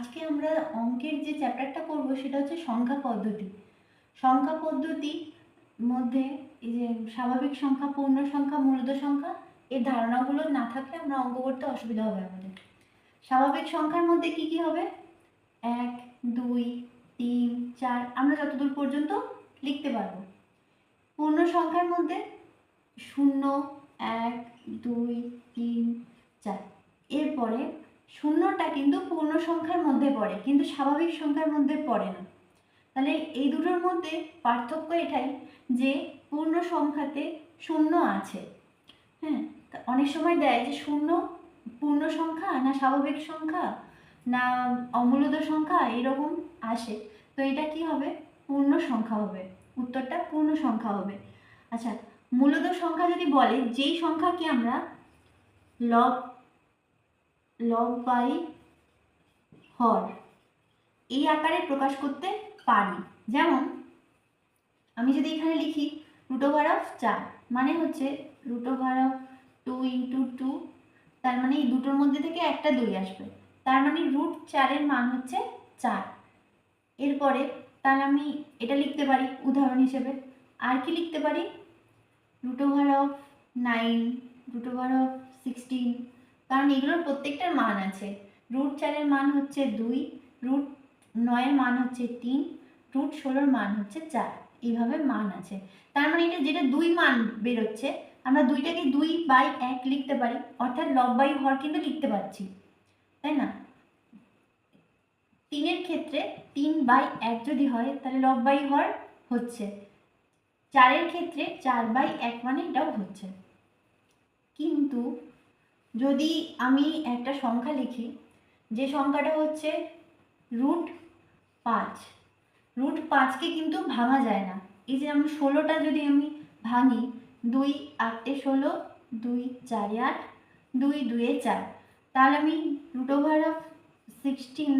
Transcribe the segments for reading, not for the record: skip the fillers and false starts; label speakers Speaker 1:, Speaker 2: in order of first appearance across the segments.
Speaker 1: আজকে আমরা অঙ্কের যে চ্যাপ্টারটা করব সেটা হচ্ছে সংখ্যা পদ্ধতি। সংখ্যা পদ্ধতির মধ্যে এই যে স্বাভাবিক সংখ্যা, পূর্ণ সংখ্যা, মূলদ সংখ্যা, এই ধারণাগুলো না থাকলে আমরা অঙ্ক করতে অসুবিধা হবে আমাদের। স্বাভাবিক সংখ্যার মধ্যে কি কি হবে? 1, 2, 3, 4 আমরা যতদূর পর্যন্ত লিখতে পারবো। পূর্ণ সংখ্যার মধ্যে 0, 1, 2, 3, 4। এরপরে শূন্যটা কিন্তু পূর্ণ সংখ্যার মধ্যে পড়ে, কিন্তু স্বাভাবিক সংখ্যার মধ্যে পড়ে না। তাহলে এই দুটোর মধ্যে পার্থক্য এটাই যে পূর্ণ সংখ্যাতে শূন্য আছে। হ্যাঁ, অনেক সময় দেয় যে শূন্য পূর্ণ সংখ্যা না স্বাভাবিক সংখ্যা না অমূলদ সংখ্যা, এরকম আসে। তো এটা কি হবে? পূর্ণ সংখ্যা হবে, উত্তরটা পূর্ণ সংখ্যা হবে। আচ্ছা, মূলদ সংখ্যা যদি বলে যেই সংখ্যাকে আমরা লব বাই হর এই আকারে প্রকাশ করতে পারি। যেমন আমি যদি এখানে লিখি √4 মানে হচ্ছে √2 × 2, তার মানে এই দুটোর মধ্যে থেকে একটা 2 আসবে, তার মানে √4 এর মান হচ্ছে 4। এরপরে তাহলে আমি এটা লিখতে পারি উদাহরণ হিসেবে। আর কি লিখতে পারি? √9, √16, কারণ এগুলোর প্রত্যেকটার মান আছে। √4 এর মান হচ্ছে 2, √9 এর মান হচ্ছে 3, √16 এর মান হচ্ছে 4। এইভাবে মান আছে। তার মানে এটা যেটা 2 মান বেরোচ্ছে, আমরা 2টাকে 2/1 লিখতে পারি, অর্থাৎ লব বাই হর কিন্তু লিখতে পারছি, তাই না? 3 এর ক্ষেত্রে 3/1 যদি হয় তাহলে লব বাই হর হচ্ছে। 4 এর ক্ষেত্রে 4/1 মানে এটাও হচ্ছে। কিন্তু যদি আমি একটা সংখ্যা লিখি, যে সংখ্যাটা হচ্ছে √5, √5কে কিন্তু ভাঙা যায় না। এই যে আমি 16টা যদি আমি ভাঙি, 2 8 16, 2 4 8, 2 2 4, তাহলে আমি √16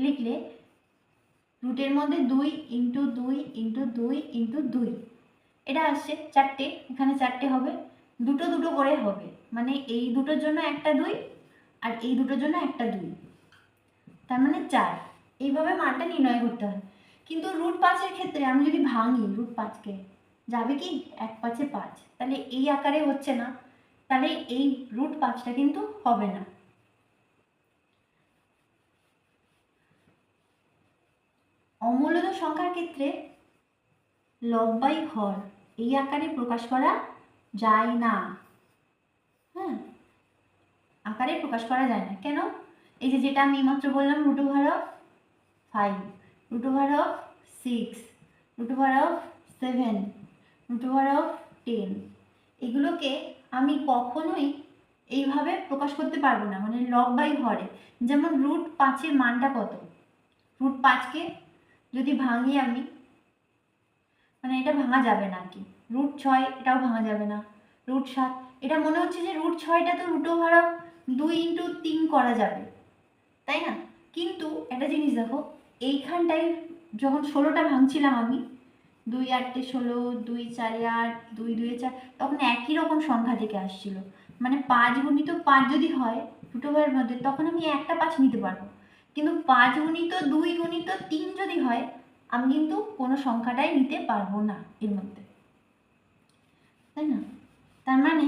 Speaker 1: লিখলে রুটের মধ্যে 2 × 2 × 2 × 2 এটা আসছে 4টে, এখানে 4টে হবে, দুটো দুটো করে হবে, মানে এই দুটোর জন্য একটা 2 আর এই দুটোর জন্য একটা 2, তার মানে 4। এইভাবে মানটা নির্ণয় করতে হয়। কিন্তু √5 এর ক্ষেত্রে আমি যদি ভাঙি √5কে, যাবে কি 1 5 5, তাহলে এই আকারে হচ্ছে না, তাহলে এই √5টা কিন্তু হবে না। অমূলদ সংখ্যার ক্ষেত্রে লব বাই হর এই আকারে প্রকাশ করা যায় না। হ্যাঁ, আকারে প্রকাশ করা যায় না কেন? এই যে যেটা আমি মাত্র বললাম, √5, √6, √7, √10, এগুলোকে আমি কখনোই এইভাবে প্রকাশ করতে পারবো না, মানে লব বাই হরে। যেমন √5 এর মানটা কত? √5কে যদি ভাঙি আমি, মানে এটা ভাঙা যাবে না আর কি। √6 এটাও ভাঙা যাবে না, √7 এটা মনে হচ্ছে যে √6টা তো √2 × 3 করা যাবে, তাই না? কিন্তু একটা জিনিস দেখো, এইখানটায় যখন 16টা ভাঙছিলাম আমি, 2 8 16, 2 4 8, 2 2 4, তখন একই রকম সংখ্যা থেকে আসছিল। মানে 5 × 5 যদি হয় √এর মধ্যে, তখন আমি একটা 5 নিতে পারবো। কিন্তু 5 × 2 × 3 যদি হয়, আমি কিন্তু কোনো সংখ্যাটাই নিতে পারবো না এর মধ্যে, তাই না? তার মানে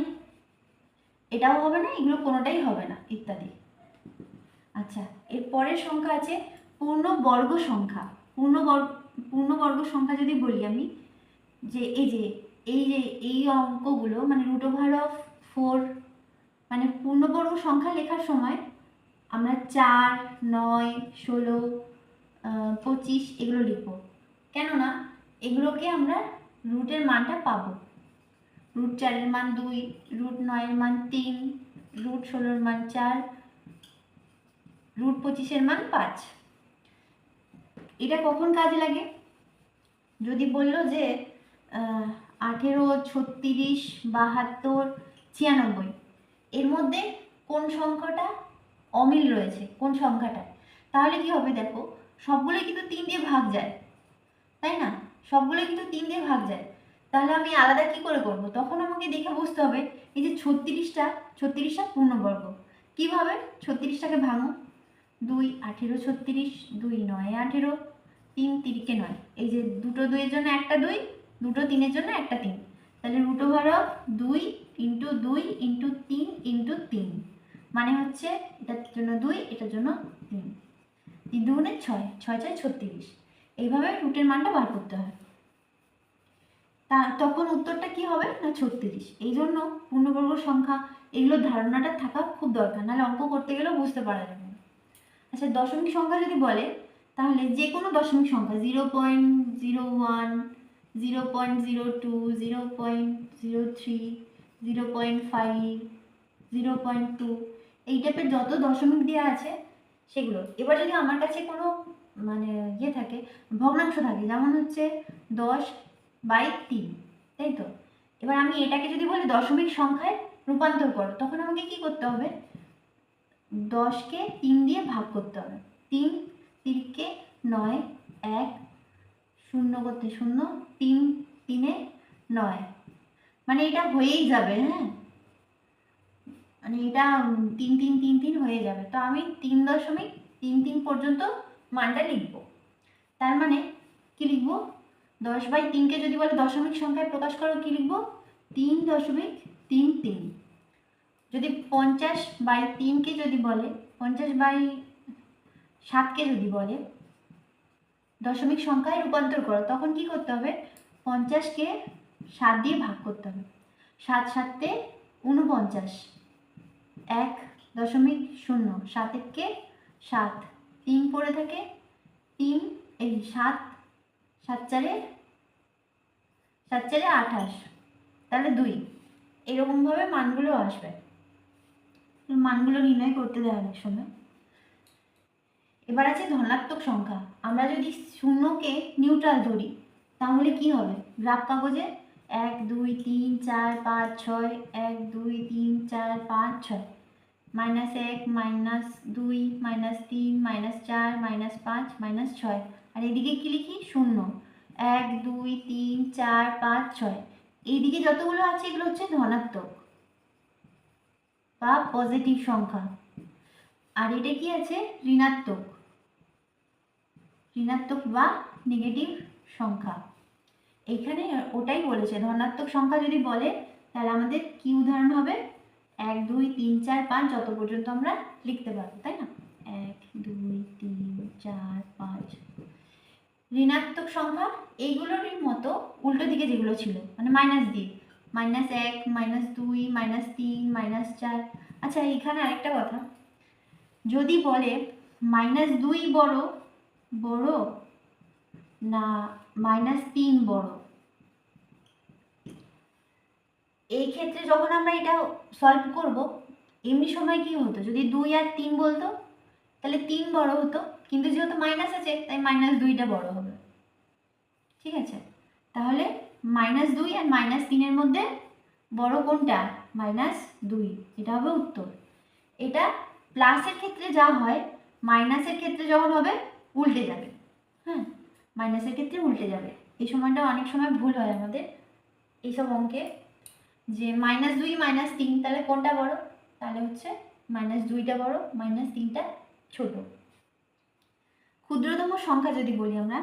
Speaker 1: এটাও হবে না, এগুলো কোনোটাই হবে না, ইত্যাদি। আচ্ছা, এর পরের সংখ্যা আছে পূর্ণবর্গ সংখ্যা। পূর্ণবর্গ সংখ্যা যদি বলি আমি, যে এই অঙ্কগুলো মানে √4, মানে পূর্ণবর্গ সংখ্যা লেখার সময় আমরা 4, 9, 16, 25 এগুলো লিখবো। কেননা এগুলোকে আমরা রুটের মানটা পাবো। √4 এর মান 2, √9 এর মান 3, √16 এর মান 4, √25 এর মান 5। এটা কখন কাজে লাগে? যদি বললো যে 18, 36, 72, 96 এর মধ্যে কোন সংখ্যাটা অমিল রয়েছে, কোন সংখ্যাটা, তাহলে কি হবে? দেখো, সবগুলোই কিন্তু 3 দিয়ে ভাগ যায়, তাই না? সবগুলোই কিন্তু 3 দিয়ে ভাগ যায়। তাহলে আমি আলাদা কি করে করব? তখন আমাকে দেখে বুঝতে হবে এই যে 36টা পূর্ণবর্গ। কিভাবে? 36টাকে ভাঙো, 2 18 36, 2 9 18, 3 তিরিকে 9, এই যে দুটো 2 এর জন্য একটা 2, দুটো 3 এর জন্য একটা 3, তাহলে root over of 2 into 2 into 3 into 3, মানে হচ্ছে এটার জন্য 2, এটার জন্য 3, 3 দুগুণে 6, 6 6 36, এইভাবে রুটের মানটা বার করতে হয়। তখন উত্তরটা কি হবে না 36। এই জন্য পূর্ণবর্গ সংখ্যা এগুলোর ধারণাটা থাকা খুব দরকার, নাহলে অঙ্ক করতে গেলেও বুঝতে পারা যাবে না। আচ্ছা, দশমিক সংখ্যা যদি বলে তাহলে যে কোনো দশমিক সংখ্যা 0.01, 0.02, 0.03, 0.5, 0.2, এই টাইপের যত দশমিক দেওয়া আছে সেগুলো। এবার যদি আমার কাছে কোনো মানে থাকে, ভগ্নাংশ থাকে, যেমন হচ্ছে 10/3, তাই তো। এবার আমি এটাকে যদি বলি দশমিক সংখ্যায় রূপান্তর করো, তখন আমাকে কি করতে হবে? 10কে 3 দিয়ে ভাগ করতে হবে। 3 তিরিকে 9, 1 0 করতে 0, 3 3 9, মানে এটা হয়েই যাবে। হ্যাঁ, মানে এটা 3 3 3 3 হয়ে যাবে। তো আমি 3.33 পর্যন্ত মানটা লিখব। তার মানে কি লিখব? 10/3কে যদি বলে দশমিক সংখ্যায় প্রকাশ করো, কি লিখব? 3.33। যদি 50/3কে যদি বলে, 50/7কে যদি বলে দশমিক সংখ্যায় রূপান্তর করো, তখন কি করতে হবে? 50কে 7 দিয়ে ভাগ করতে হবে। 7 7 49, 1.0, 7 1 7, 3 পড়ে থাকে, 3 এই 7 7 4 28, তাহলে 2, এরকমভাবে মানগুলো আসবে। মানগুলো নির্ণয় করতে দেয় অনেক সময়। এবার আছে ধনাত্মক সংখ্যা। আমরা যদি শূন্যকে নিউট্রাল ধরি তাহলে কি হবে? গ্রাফ কাগজে 1 2 3 4 5 6, 1 2 3 4 5 6, -1 -2 -3 -4 -5 -6, আর এদিকে কি লিখি? 0 1 2 3 4 5 6, এইদিকে যতগুলো আছে এগুলো হচ্ছে ধনাত্মক বা পজিটিভ সংখ্যা, আর এটা কি আছে? ঋণাত্মক বা নেগেটিভ সংখ্যা। এখানে ওটাই বলেছে, ধনাত্মক সংখ্যা যদি বলে তাহলে আমাদের কি উদাহরণ হবে? 1 2 3 4 5 যত পর্যন্ত আমরা লিখতে পারবো, তাই না? 1 2 3 4 5। ঋণাত্মক সংখ্যা এইগুলোরই মতো উল্টো দিকে যেগুলো ছিল, মানে মাইনাস দিয়ে, -1 -2 -3 -4। আচ্ছা, এখানে আরেকটা কথা, যদি বলে -2 বড় না -3 বড়, এই ক্ষেত্রে যখন আমরা এটা সলভ করব, এমনি সময় কি হতো? যদি 2 আর 3 বলতো তাহলে 3 বড় হতো, কিন্তু যেহেতু মাইনাস আছে তাই -2টা বড় হবে। ঠিক আছে, তাহলে -2 আর -3 মধ্যে বড় কোনটা? -2, এটা হবে উত্তর। এটা প্লাসের ক্ষেত্রে যা হয়, মাইনাসের ক্ষেত্রে যখন হবে উল্টে যাবে। হ্যাঁ, মাইনাসের ক্ষেত্রে উল্টে যাবে। এই সময়টা অনেক সময় ভুল হয় আমাদের এইসব অঙ্কে, যে -2 -3, তাহলে কোনটা বড়? তাহলে হচ্ছে -2টা বড়, -3টা ছোট। ক্ষুদ্রতম সংখ্যা যদি বলি আমরা,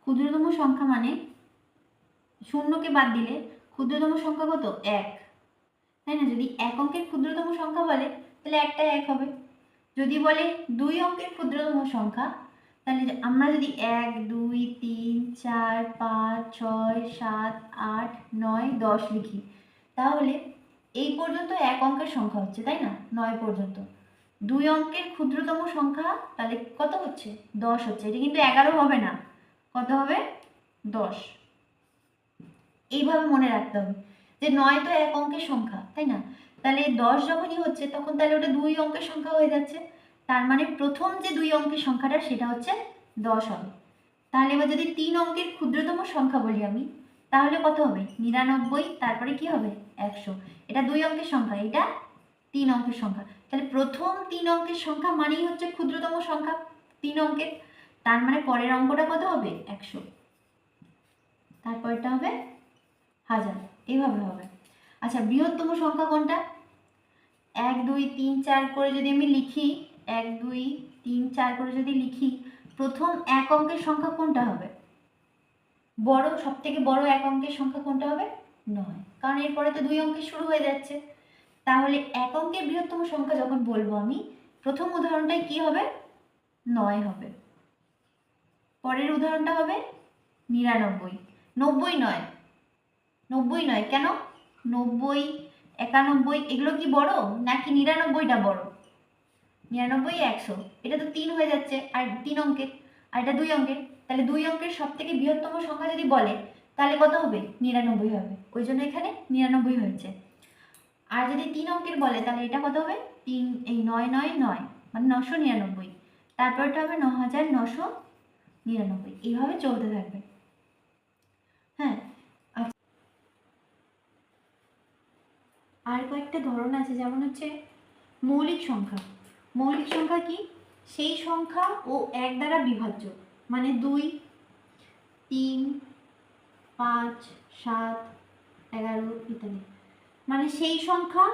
Speaker 1: ক্ষুদ্রতম সংখ্যা মানে শূন্যকে বাদ দিলে ক্ষুদ্রতম সংখ্যা কত? 1, তাই না? যদি 1 অঙ্কের ক্ষুদ্রতম সংখ্যা বলে তাহলে একটা 1 হবে। যদি বলে 2 অঙ্কের ক্ষুদ্রতম সংখ্যা, তাহলে আমরা যদি 1 2 3 4 5 6 7 8 9 10 লিখি, তাহলে এই পর্যন্ত 1 অঙ্কের সংখ্যা হচ্ছে, তাই না? 9 পর্যন্ত। 2 অঙ্কের ক্ষুদ্রতম সংখ্যা তাহলে কত হচ্ছে? 10 হচ্ছে। এটা কিন্তু 11 হবে না, কত হবে? 10। এইভাবে মনে রাখতে হবে যে 9 তো 1 অঙ্কের সংখ্যা, তাই না? তাহলে 10 যখনই হচ্ছে তখন তাহলে ওটা 2 অঙ্কের সংখ্যা হয়ে যাচ্ছে। তার মানে প্রথম যে 2 অঙ্কের সংখ্যাটা সেটা হচ্ছে 10 হবে। তাহলে এবার যদি 3 অঙ্কের ক্ষুদ্রতম সংখ্যা বলি আমি, তাহলে কত হবে? 99, তারপরে কি হবে? 100। এটা 2 অঙ্কের সংখ্যা, এটা 3 অঙ্কের সংখ্যা। তাহলে প্রথম 3 অঙ্কের সংখ্যা মানেই হচ্ছে ক্ষুদ্রতম সংখ্যা 3 অঙ্কের। তার মানে পরের অঙ্কটা কত হবে? 100, তারপরটা হবে 1000, এইভাবে হবে। আচ্ছা, বৃহত্তম সংখ্যা কোনটা? 1 2 3 4 করে যদি আমি লিখি, 1 2 3 4 করে যদি লিখি, প্রথম এক অঙ্কের সংখ্যা কোনটা হবে? বড়, সব থেকে বড় এক অঙ্কের সংখ্যা কোনটা হবে? 9, কারণ এরপরে তো 2 অঙ্কে শুরু হয়ে যাচ্ছে। তাহলে এক অঙ্কের বৃহত্তম সংখ্যা যখন বলবো আমি, প্রথম উদাহরণটাই কি হবে? 9 হবে। পরের উদাহরণটা হবে 99। 90 নয়, 90 নয়, কেন? 90 91 এগুলো কি বড়, নাকি 99টা বড়? 99 100, এটা তো 3 হয়ে যাচ্ছে, আর 3 অঙ্কের, আর এটা 2 অঙ্কের। তাহলে 2 অঙ্কের সব থেকে বৃহত্তম সংখ্যা যদি বলে, তাহলে কত হবে? 99 হবে, ওই জন্য এখানে 99 হয়েছে। আর যদি 3 অঙ্কের বলে, তাহলে এটা কত হবে? 3 এই 9 9 9 মানে 999, তারপরটা হবে 9999, এইভাবে চলতে থাকবে। হ্যাঁ, আচ্ছা, আর কয়েকটা ধরন আছে, যেমন হচ্ছে মৌলিক সংখ্যা। মৌলিক সংখ্যা কি? সেই সংখ্যা ও এক দ্বারা বিভাজ্য, মানে 2 3 5 7 11 ইত্যাদি, মানে সেই সংখ্যা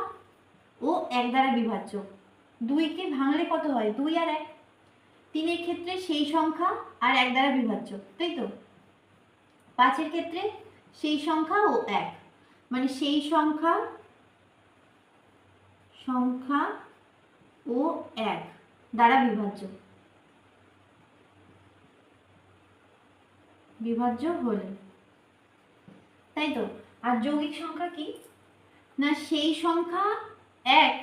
Speaker 1: ও এক দ্বারা বিভাজ্য। 2কে ভাঙলে কত হয়? 2 আর 1। 3-এর ক্ষেত্রে সেই সংখ্যা আর এক দ্বারা বিভাজ্য, তাই তো? 5-এর ক্ষেত্রে সেই সংখ্যা ও এক, মানে সেই সংখ্যা ও এক দ্বারা বিভাজ্য হলে, তাই তো? আর যৌগিক সংখ্যা কি? না সেই সংখ্যা এক,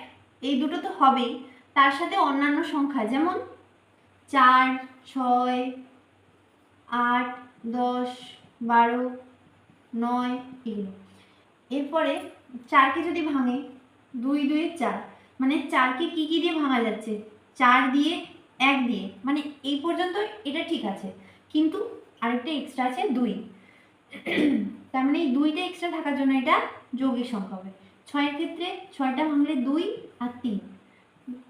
Speaker 1: এই দুটো তো হবেই, তার সাথে অন্যান্য সংখ্যা, যেমন 4 6 8 10 12 9 এগুলো। এরপরে 4কে যদি ভাঙে, 2 2 4, মানে 4কে কি কি দিয়ে ভাঙা যাচ্ছে? 4 দিয়ে, 1 দিয়ে, মানে এই পর্যন্ত এটা ঠিক আছে, কিন্তু আরেকটা এক্সট্রা আছে 2, তার মানে এই 2টা এক্সট্রা থাকার জন্য এটা যৌগিক সংখ্যা হবে। 6-এর ক্ষেত্রে 6টা ভাঙলে 2 আর 3,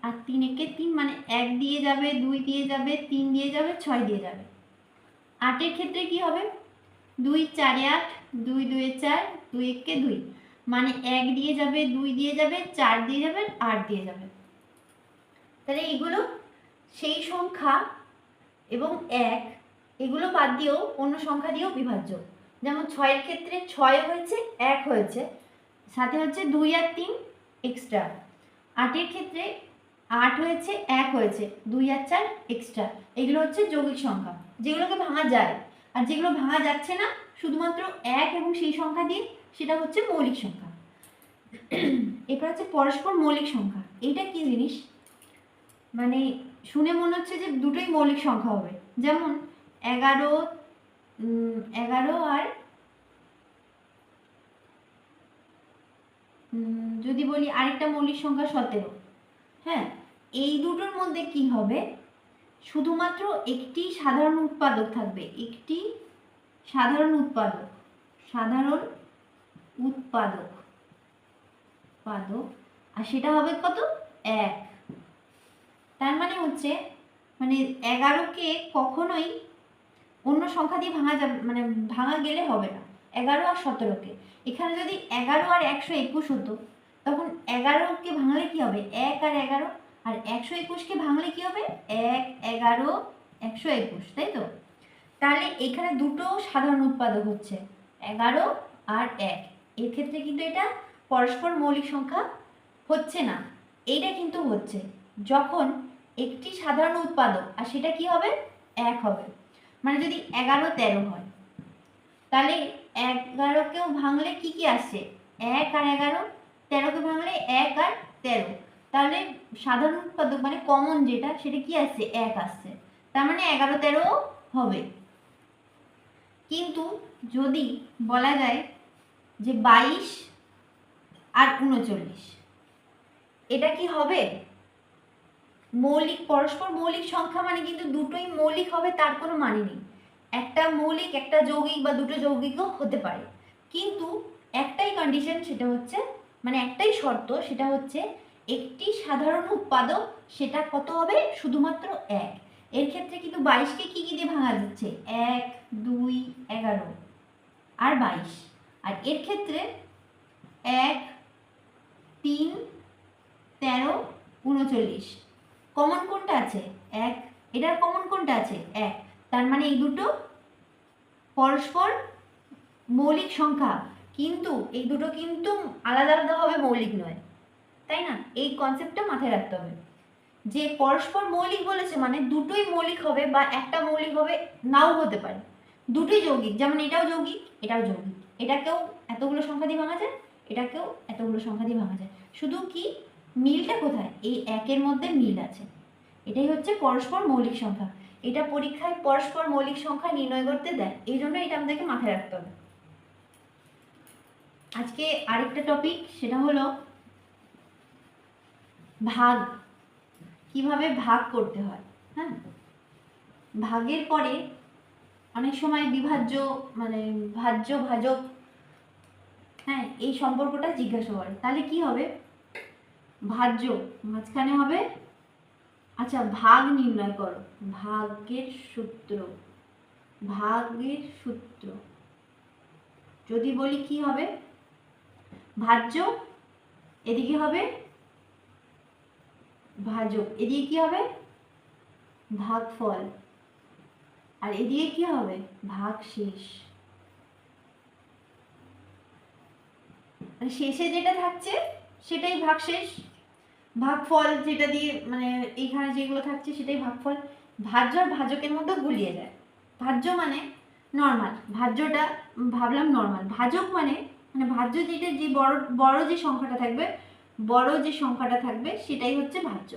Speaker 1: আর 3 একে 3, মানে 1 দিয়ে যাবে, 2 দিয়ে যাবে, 3 দিয়ে যাবে, 6 দিয়ে যাবে। 8-এর ক্ষেত্রে কি হবে? 2 4 8, 2 2 4, 2 1 2, মানে 1 দিয়ে যাবে, 2 দিয়ে যাবে, 4 দিয়ে যাবে, 8 দিয়ে যাবে। তাহলে এগুলো সেই সংখ্যা এবং 1 এগুলো বাদ দিয়েও অন্য সংখ্যা দিয়েও বিভাজ্য। যেমন 6-এর ক্ষেত্রে 6 হয়েছে, 1 হয়েছে, সাথে হচ্ছে 2 আর 3 এক্সট্রা। 8-এর ক্ষেত্রে 8 হয়েছে, 1 হয়েছে, 2 আর 4 এক্সট্রা। এগুলো হচ্ছে যৌগিক সংখ্যা, যেগুলোকে ভাঙা যায়। আর যেগুলো ভাঙা যাচ্ছে না, শুধুমাত্র 1 এবং সেই সংখ্যা দিয়ে, সেটা হচ্ছে মৌলিক সংখ্যা। এরপর হচ্ছে পরস্পর মৌলিক সংখ্যা। এইটা কি জিনিস? মানে শুনে মনে হচ্ছে যে দুটোই মৌলিক সংখ্যা হবে, যেমন 11 আর যদি বলি আরেকটা মৌলিক সংখ্যা 17, হ্যাঁ, এই দুটোর মধ্যে কি হবে? শুধুমাত্র একটি সাধারণ উৎপাদক থাকবে, একটি সাধারণ উৎপাদক, আর সেটা হবে কত? 1। তার মানে হচ্ছে, মানে 11কে কখনোই অন্য সংখ্যা দিয়ে ভাঙা যাবে, মানে ভাঙা গেলে হবে না। 11 আর 17কে, এখানে যদি 11 আর 121 হতো, তখন 11কে ভাঙলে কি হবে? 1 আর 11, আর 121কে ভাঙলে কি হবে? 1 11 121, তাই তো? তাহলে এখানে দুটো সাধারণ উৎপাদক হচ্ছে 11 আর 1। এর ক্ষেত্রে কিন্তু এটা পরস্পর মৌলিক সংখ্যা হচ্ছে না। এইটা কিন্তু হচ্ছে যখন একটি সাধারণ উৎপাদক, আর সেটা কি হবে? 1 হবে। মানে যদি 11 13 হয়, তাহলে 11কেও ভাঙলে কি কি আসছে? 1 আর 11। 13কে ভাঙলে 1 আর 13, তাহলে সাধারণ উৎপাদক মানে কমন যেটা, সেটা কি আসছে? 1 আসছে। তার মানে 11 13 হবে। কিন্তু যদি বলা যায় যে 22 আর 39, এটা কি হবে? মৌলিক, পরস্পর মৌলিক সংখ্যা মানে কিন্তু দুটোই মৌলিক হবে তার কোনো মানে নেই। একটা মৌলিক, একটা যৌগিক, বা দুটো যৌগিকও হতে পারে, কিন্তু একটাই কন্ডিশন, সেটা হচ্ছে, মানে একটাই শর্ত, সেটা হচ্ছে একটি সাধারণ উৎপাদক, সেটা কত হবে? শুধুমাত্র 1। এর ক্ষেত্রে কিন্তু 22কে কি কি দিয়ে ভাঙা যাচ্ছে? 1 2 11 আর 22। আর এর ক্ষেত্রে 1 3 13 39, কমন কোনটা আছে? 1। এটার কমন কোনটা আছে? 1। তার মানে এই দুটো পরস্পর মৌলিক সংখ্যা, কিন্তু এই দুটো কিন্তু আলাদা আলাদাভাবে মৌলিক নয়, তাই না? এই কনসেপ্টটা মাথায় রাখতে হবে যে পরস্পর মৌলিক বলেছে মানে দুটোই মৌলিক হবে, বা একটা মৌলিক হবে, নাও হতে পারে। দুটোই যৌগিক, যেমন এটাও যৌগিক, এটাও যৌগিক। এটাকেও এতগুলো সংখ্যা দিয়ে ভাঙা যায়, এটাকেও এতগুলো সংখ্যা দিয়ে ভাঙা যায়। শুধু কি মিলটা কোথায়? এই 1-এর মধ্যে মিল আছে। এটাই হচ্ছে পরস্পর মৌলিক সংখ্যা। এটা পরীক্ষায় পরস্পর মৌলিক সংখ্যা নির্ণয় করতে দেয়, এই জন্য এটা আমাদেরকে মাথায় রাখতে হবে। আজকে আরেকটা টপিক, সেটা হলো ভাগ, কিভাবে ভাগ করতে হয়। হ্যাঁ, ভাগের পরে অনেক সময় বিভাজ্য মানে ভাজ্য ভাজক, হ্যাঁ, এই সম্পর্কটা জিজ্ঞাসা করে। তাহলে কি হবে? ভাজ্য মাঝখানে হবে, আচ্ছা ভাগ নির্ণয় করো, ভাগের সূত্র, ভাগের সূত্র যদি বলি কি হবে? ভাজ্য, এদিকে হবে ভাজক, এদিকে কি হবে? ভাগফল, আর এদিকে কি হবে? ভাগশেষ। মানে শেষে যেটা থাকছে সেটাই ভাগশেষ, ভাগফল যেটা দিয়ে মানে এইখানে যেগুলো থাকছে সেটাই ভাগফল। ভাজ্য আর ভাজকের মধ্যে গুলিয়ে যায়। ভাজ্য মানে নর্মাল, ভাজ্যটা ভাবলাম নর্মাল, ভাজক মানে মানে ভাজ্য যেটা, যে বড় বড় যে সংখ্যাটা থাকবে, বড় যে সংখ্যাটা থাকবে সেটাই হচ্ছে ভাজ্য।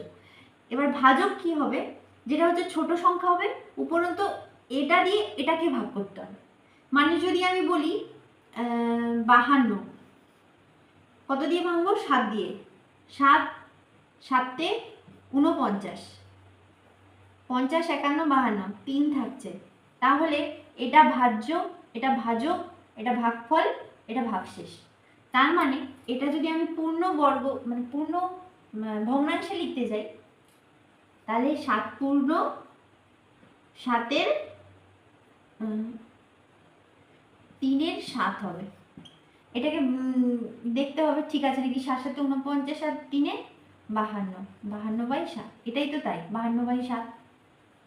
Speaker 1: এবার ভাজক কি হবে? যেটা হচ্ছে ছোট সংখ্যা হবে, উপরন্তু এটা দিয়ে এটাকে ভাগ করতে হবে। মানে যদি আমি বলি 52, কত দিয়ে ভাঙবো? 7 দিয়ে। 7 7 49, 50 51 52, 3 থাকছে। তাহলে এটা ভাজ্য, এটা ভাজক, এটা ভাগফল, এটা ভাগশেষ। তার মানে এটা যদি আমি পূর্ণ বর্গ মানে পূর্ণ ভগ্নাংশে লিখতে যাই, তাহলে 7 পূর্ণ 7-এর 3-এর 7 হবে। এটাকে দেখতে হবে ঠিক আছে নাকি। 7 7 49 আর 3-এ 52, 52/7, এটাই তো তাই, 52/7।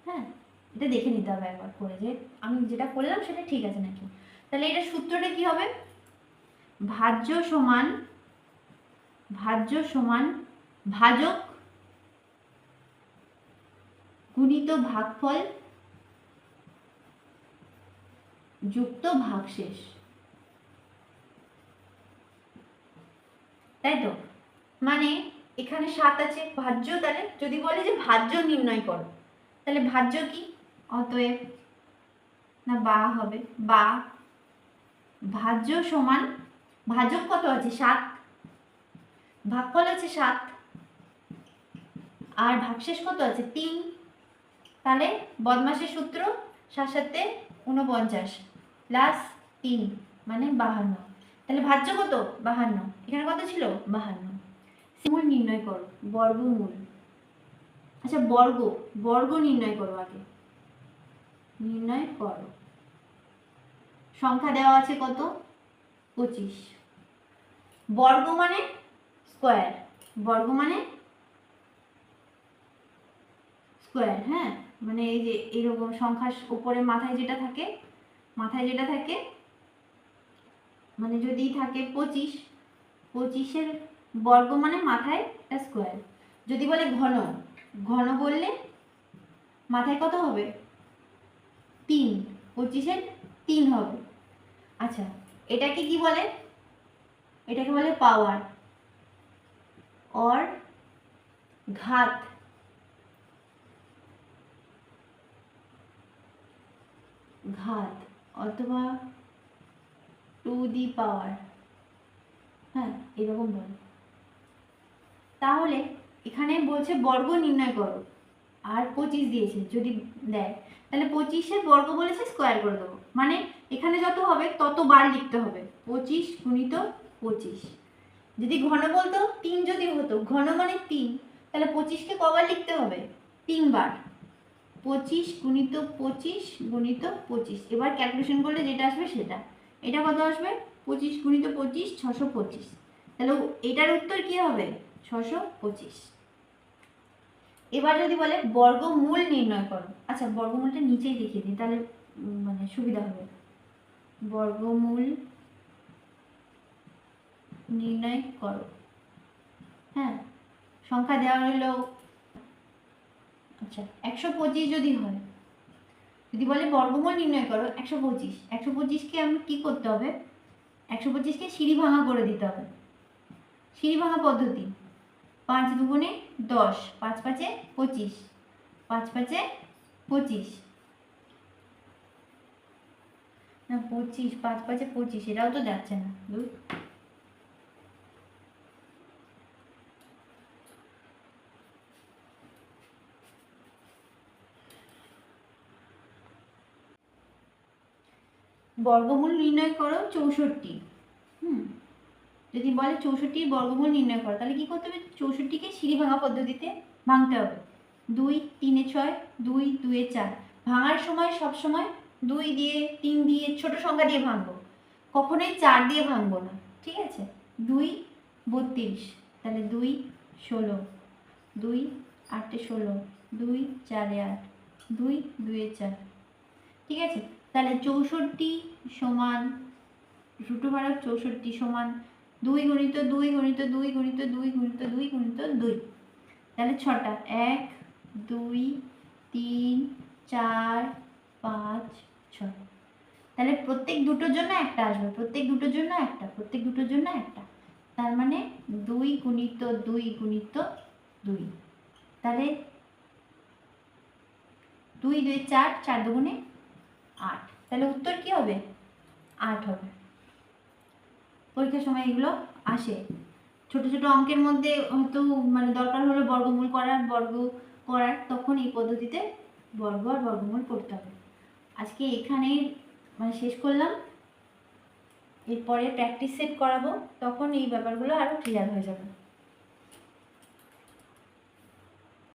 Speaker 1: হ্যাঁ, এটা দেখে নিতে হবে একবার করে যে আমি যেটা করলাম সেটা ঠিক আছে নাকি। তাহলে এটা সূত্রটা কি হবে? ভাজ্য সমান ভাজক গুণিত ভাগফল যুক্ত ভাগশেষ, তাই তো? মানে এখানে 7 আছে, ভাজ্য, তাহলে যদি বলে যে ভাজ্য নির্ণয় করো, তাহলে ভাজ্য কি? অতএব না বা হবে, বা ভাজ্য সমান ভাজক কত আছে? 7, ভাগফল আছে 7, আর ভাগশেষ কত আছে? 3। তাহলে বদমাশের সূত্র 7 7 49 প্লাস 3 মানে 52। তাহলে ভাজ্য কত? 52। এখানে কত ছিল? 52। মূল নির্ণয় করো, বর্গমূল। আচ্ছা বর্গ নির্ণয় করো আগে, নির্ণয় করো। সংখ্যা দেওয়া আছে কত? 25। বর্গ মানে স্কোয়ার, বর্গ মানে স্কোয়ার। হ্যাঁ, মানে এই যে এরকম সংখ্যার উপরে মাথায় যেটা থাকে, মানে যদি থাকে 25, 25-এর বর্গ মানে মাথায় একটা স্কোয়ার। যদি বলে ঘন বললে মাথায় কত হবে? 3, 25-এর 3 হবে। আচ্ছা, এটাকে কি বলে? এটাকে বলে পাওয়ার অর ঘাত, অথবা টু দি পাওয়ার, হ্যাঁ এরকম বলে। তাহলে এখানে বলছে বর্গ নির্ণয় করো, আর 25 দিয়েছে যদি দেয়, তাহলে 25-এর বর্গ বলেছে স্কোয়ার করে দেবো। মানে এখানে যত হবে তত বার লিখতে হবে, 25 গুণিত 25। যদি ঘন বলতো 3, যদি হতো ঘন মানে 3, তাহলে 25-কে কবার লিখতে হবে? 3 বার। 25 গুণিত 25 গুণিত 25, এবার ক্যালকুলেশন করলে যেটা আসবে সেটা। এটা কত আসবে? 25 গুণিত 25 625। তাহলে এটার উত্তর কি হবে? 625। এবার যদি বলে বর্গমূল নির্ণয় করো, আচ্ছা বর্গমূলটা নিচেই লিখিয়ে দিই তাহলে মানে সুবিধা হবে। বর্গমূল নির্ণয় করো, হ্যাঁ সংখ্যা দেওয়া হলো, আচ্ছা 125 যদি হয়, যদি বলে বর্গমূল নির্ণয় করো 125, 125কে আমি কি করতে হবে, 125কে সিঁড়ি ভাঙা করে দিতে হবে। সিঁড়ি ভাঙা পদ্ধতি, 5 দুগুণে 10, 5 5-এ 25, 5 5-এ 25, না 25, 5 5-এ 25, এটাও তো যাচ্ছে না। বর্গমূল নির্ণয় করো 64, যদি বলে 64 বর্গমূল নির্ণয় করো তাহলে কি করতে হবে, 64কে সিঁড়ি ভাঙা পদ্ধতিতে ভাঙতে হবে। 2 3-এ 6, 2 2-এ 4, ভাঙার সময় সব সময় 2 দিয়ে 3 দিয়ে ছোট সংখ্যা দিয়ে ভাঙবো, কখনোই 4 দিয়ে ভাঙবো না, ঠিক আছে। 2 32, তাহলে 2 16, 2 8-এ 16, 2 4-এ 8, 2 2-এ 4, ঠিক আছে। তাহলে 64 সমান √64 সমান 2 গুণিত 2 গুণিত 2 গুণিত 2 গুণিত 2 গুণিত 2, তাহলে 6টা 1 2 3 4 5 6, তাহলে প্রত্যেক দুটোর জন্য একটা আসবে, প্রত্যেক দুটোর জন্য একটা, প্রত্যেক দুটোর জন্য একটা, তার মানে 2 গুণিত 2 গুণিত 2, তাহলে 2 2 4, 4 দুগুণে 8, তাহলে উত্তর কি হবে, 8 হবে। পরীক্ষার সময় এগুলো আসে, ছোট ছোট অঙ্কের মধ্যে হয়তো মানে দরকার হলে বর্গমূল করার, বর্গ করার, তখন এই পদ্ধতিতে বর্গ আর বর্গমূল করতে হবে। আজকে এখানেই মানে শেষ করলাম, এরপরে প্র্যাকটিস সেট করাবো, তখন এই ব্যাপারগুলো আরও ক্লিয়ার হয়ে যাবে।